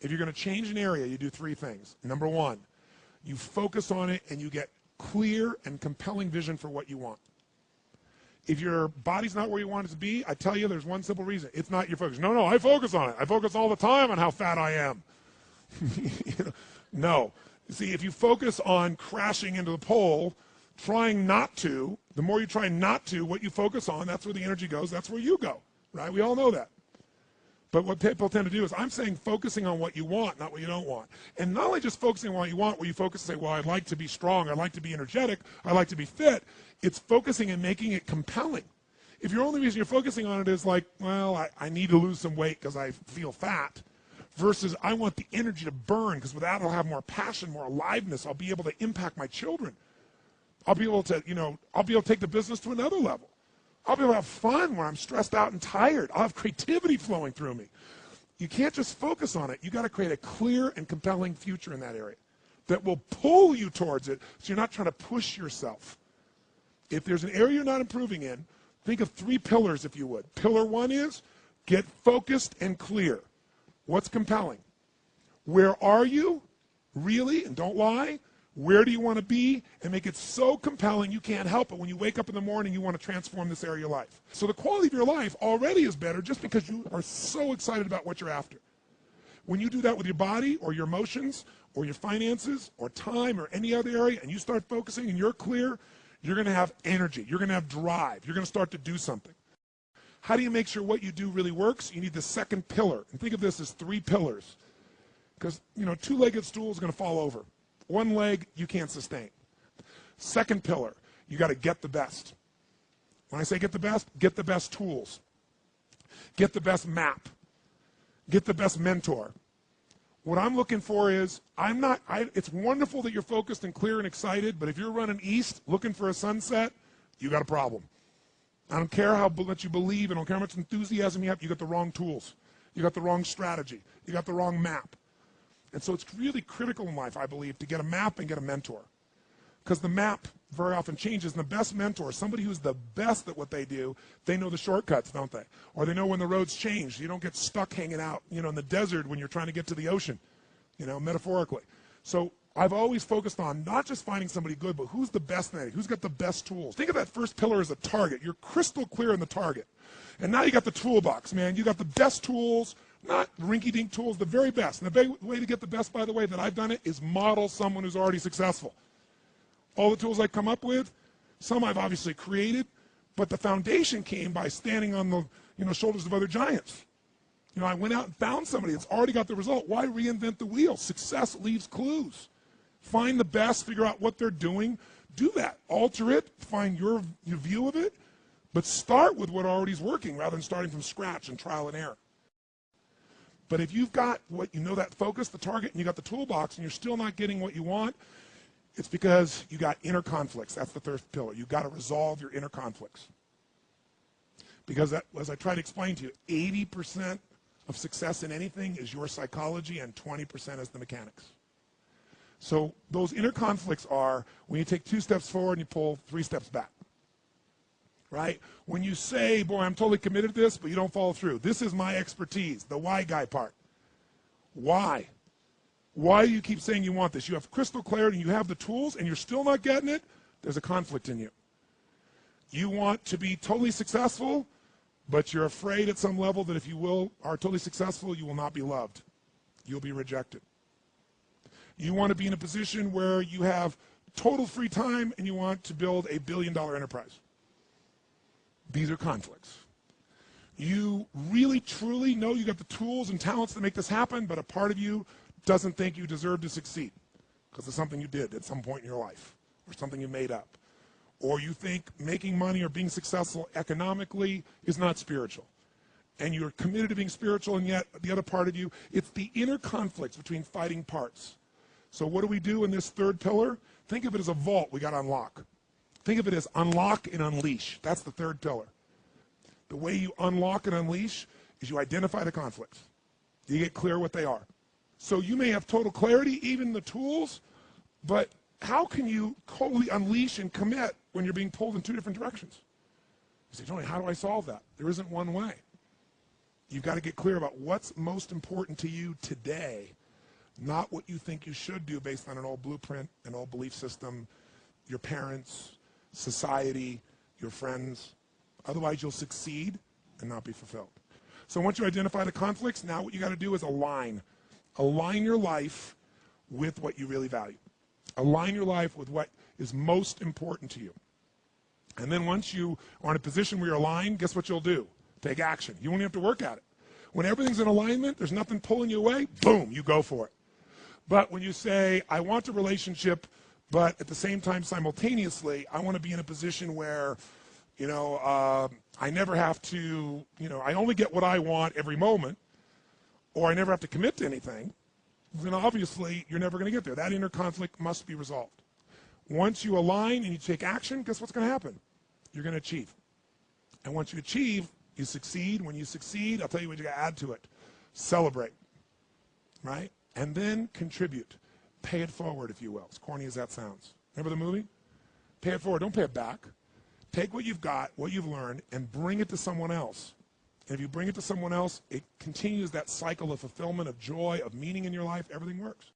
if you're going to change an area, you do three things. Number one, you focus on it and you get clear and compelling vision for what you want. If your body's not where you want it to be, I tell you there's one simple reason. It's not your focus. No, I focus on it. I focus all the time on how fat I am. No. See, if you focus on crashing into the pole, trying not to, the more you try not to, what you focus on, that's where the energy goes, that's where you go, right? We all know that. But what people tend to do is, I'm saying focusing on what you want, not what you don't want. And not only just focusing on what you want, where you focus and say, well, I'd like to be strong, I'd like to be energetic, I'd like to be fit, it's focusing and making it compelling. If your only reason you're focusing on it is like, well, I need to lose some weight because I feel fat, versus I want the energy to burn because with that I'll have more passion, more aliveness, I'll be able to impact my children. I'll be able to, I'll be able to take the business to another level. I'll be able to have fun when I'm stressed out and tired. I'll have creativity flowing through me. You can't just focus on it. You got to create a clear and compelling future in that area that will pull you towards it so you're not trying to push yourself. If there's an area you're not improving in, think of 3 pillars if you would. Pillar 1 is get focused and clear. What's compelling? Where are you? Really? And don't lie. Where do you want to be? And make it so compelling you can't help it. When you wake up in the morning, you want to transform this area of your life. So the quality of your life already is better just because you are so excited about what you're after. When you do that with your body or your emotions or your finances or time or any other area and you start focusing and you're clear, you're going to have energy. You're going to have drive. You're going to start to do something. How do you make sure what you do really works? You need the second pillar. And think of this as 3 pillars. Because, 2-legged stool is going to fall over. One leg, you can't sustain. Second pillar, you got to get the best. When I say get the best tools. Get the best map. Get the best mentor. What I'm looking for is, it's wonderful that you're focused and clear and excited, but if you're running east looking for a sunset, you got a problem. I don't care how much you believe, I don't care how much enthusiasm you have, you got the wrong tools. You got the wrong strategy. You got the wrong map. And so it's really critical in life, I believe, to get a map and get a mentor. Because the map very often changes, and the best mentor, somebody who's the best at what they do, they know the shortcuts, don't they? Or they know when the roads change. You don't get stuck hanging out, in the desert when you're trying to get to the ocean, metaphorically. So I've always focused on not just finding somebody good, but who's the best at it, who's got the best tools. Think of that first pillar as a target. You're crystal clear in the target. And now you got the toolbox, man. You got the best tools, not rinky-dink tools, the very best. And the way to get the best, by the way, that I've done it is model someone who's already successful. All the tools I come up with, some I've obviously created, but the foundation came by standing on the shoulders of other giants. I went out and found somebody that's already got the result. Why reinvent the wheel? Success leaves clues. Find the best, figure out what they're doing, do that. Alter it, find your view of it, but start with what already is working rather than starting from scratch and trial and error. But if you've got that focus, the target, and you got the toolbox, and you're still not getting what you want, it's because you got inner conflicts. That's the third pillar. You've got to resolve your inner conflicts. Because as I try to explain to you, 80% of success in anything is your psychology and 20% is the mechanics. So those inner conflicts are when you take 2 steps forward and you pull 3 steps back. Right? When you say, boy, I'm totally committed to this, but you don't follow through. This is my expertise, the why guy part. Why? Why do you keep saying you want this? You have crystal clarity and you have the tools and you're still not getting it, there's a conflict in you. You want to be totally successful, but you're afraid at some level that if you are totally successful, you will not be loved. You'll be rejected. You want to be in a position where you have total free time and you want to build a billion-dollar enterprise. These are conflicts. You really, truly know you got the tools and talents to make this happen, but a part of you doesn't think you deserve to succeed because of something you did at some point in your life or something you made up. Or you think making money or being successful economically is not spiritual. And you're committed to being spiritual, and yet the other part of you, it's the inner conflicts between fighting parts. So what do we do in this third pillar? Think of it as a vault we got to unlock. Think of it as unlock and unleash. That's the third pillar. The way you unlock and unleash is you identify the conflicts. You get clear what they are. So you may have total clarity, even the tools, but how can you totally unleash and commit when you're being pulled in 2 different directions? You say, Tony, how do I solve that? There isn't one way. You've got to get clear about what's most important to you today, not what you think you should do based on an old blueprint, an old belief system, your parents, society, your friends. Otherwise, you'll succeed and not be fulfilled. So once you identify the conflicts, now what you got to do is align. Align your life with what you really value. Align your life with what is most important to you. And then once you are in a position where you're aligned, guess what you'll do? Take action. You won't have to work at it. When everything's in alignment, there's nothing pulling you away, boom, you go for it. But when you say, I want a relationship, but at the same time, simultaneously, I want to be in a position where, I never have to, I only get what I want every moment, or I never have to commit to anything, then obviously you're never going to get there. That inner conflict must be resolved. Once you align and you take action, guess what's going to happen? You're going to achieve. And once you achieve, you succeed. When you succeed, I'll tell you what you got to add to it. Celebrate, right? And then contribute. Pay it forward, if you will, as corny as that sounds. Remember the movie? Pay it forward. Don't pay it back. Take what you've got, what you've learned, and bring it to someone else. And if you bring it to someone else, it continues that cycle of fulfillment, of joy, of meaning in your life. Everything works.